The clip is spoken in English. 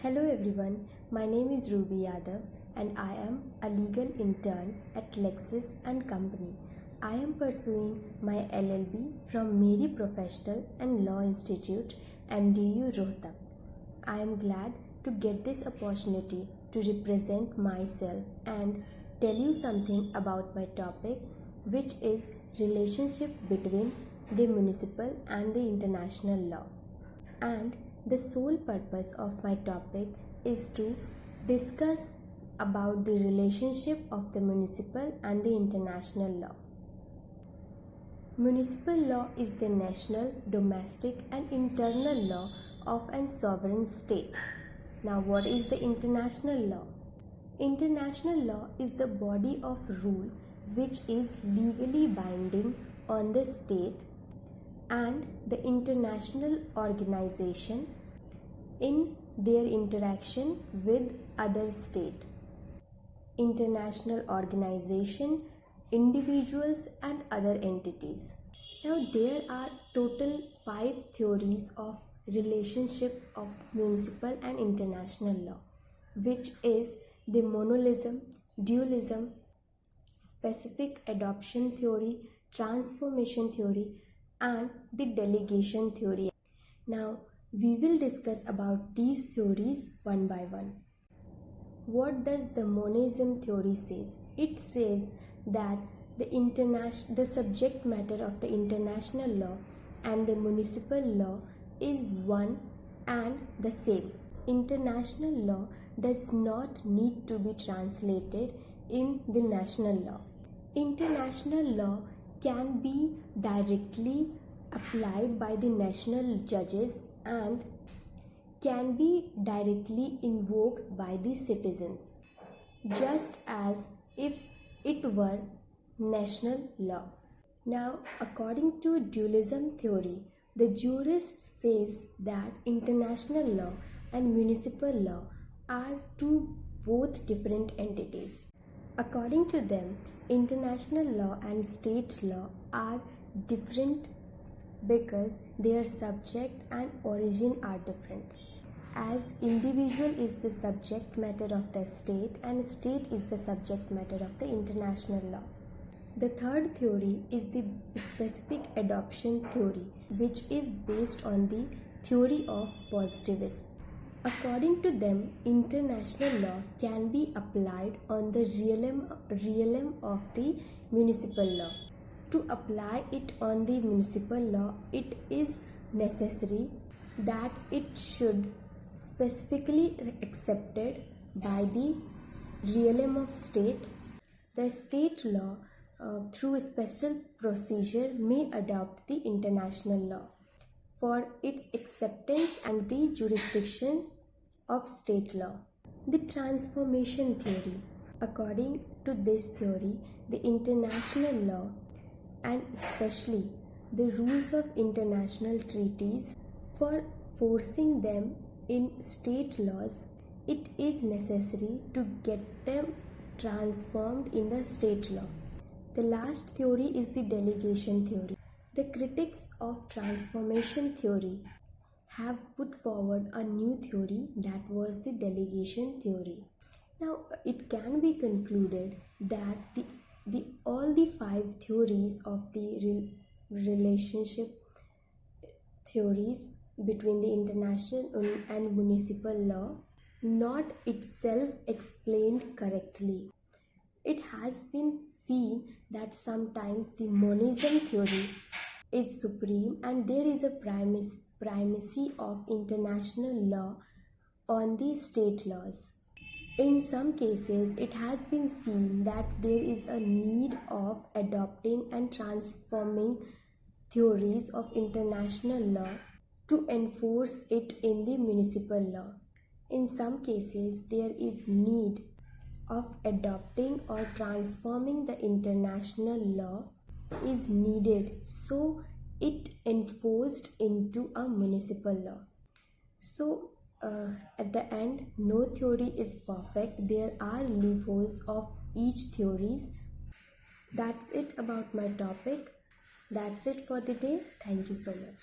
Hello everyone, my name is Ruby Yadav and I am a legal intern at Lexis and Company. I am pursuing my LLB from Mary Professional and Law Institute, MDU Rohtak. I am glad to get this opportunity to represent myself and tell you something about my topic, which is relationship between the municipal and the international law. And the sole purpose of my topic is to discuss about the relationship of the municipal and the international law. Municipal law is the national, domestic and internal law of a sovereign state. Now, what is the international law? International law is the body of rule which is legally binding on the state and the international organization in their interaction with other state. International organization, individuals and other entities. Now there are total 5 theories of relationship of municipal and international law, which is the monolism, dualism, specific adoption theory, transformation theory and the delegation theory. Now we will discuss about these theories one by one. What does the monism theory says? It says that the subject matter of the international law and the municipal law is one and the same. International law does not need to be translated in the national law. International law can be directly applied by the national judges and can be directly invoked by the citizens, just as if it were national law. Now, according to dualism theory, the jurist says that international law and municipal law are both different entities. According to them, international law and state law are different because their subject and origin are different. As individual is the subject matter of the state and state is the subject matter of the international law. The third theory is the specific adoption theory, which is based on the theory of positivists. According to them, international law can be applied on the realm of the municipal law. To apply it on the municipal law, it is necessary that it should specifically accepted by the realm of state. The state law through a special procedure may adopt the international law for its acceptance and the jurisdiction of state law. The transformation theory. According to this theory, the international law and especially the rules of international treaties, for forcing them in state laws, it is necessary to get them transformed in the state law. The last theory is the delegation theory. The critics of transformation theory have put forward a new theory, that was the delegation theory. Now it can be concluded that all the 5 theories of the relationship theories between the international and municipal law not itself explained correctly. It has been seen that sometimes the monism theory is supreme and there is a primacy of international law on the state laws. In some cases, it has been seen that there is a need of adopting and transforming theories of international law to enforce it in the municipal law. In some cases, there is need of adopting or transforming the international law is needed, so it enforced into a municipal law. So at the end, no theory is perfect. There are loopholes of each theories. That's it about my topic. That's it for the day. Thank you so much.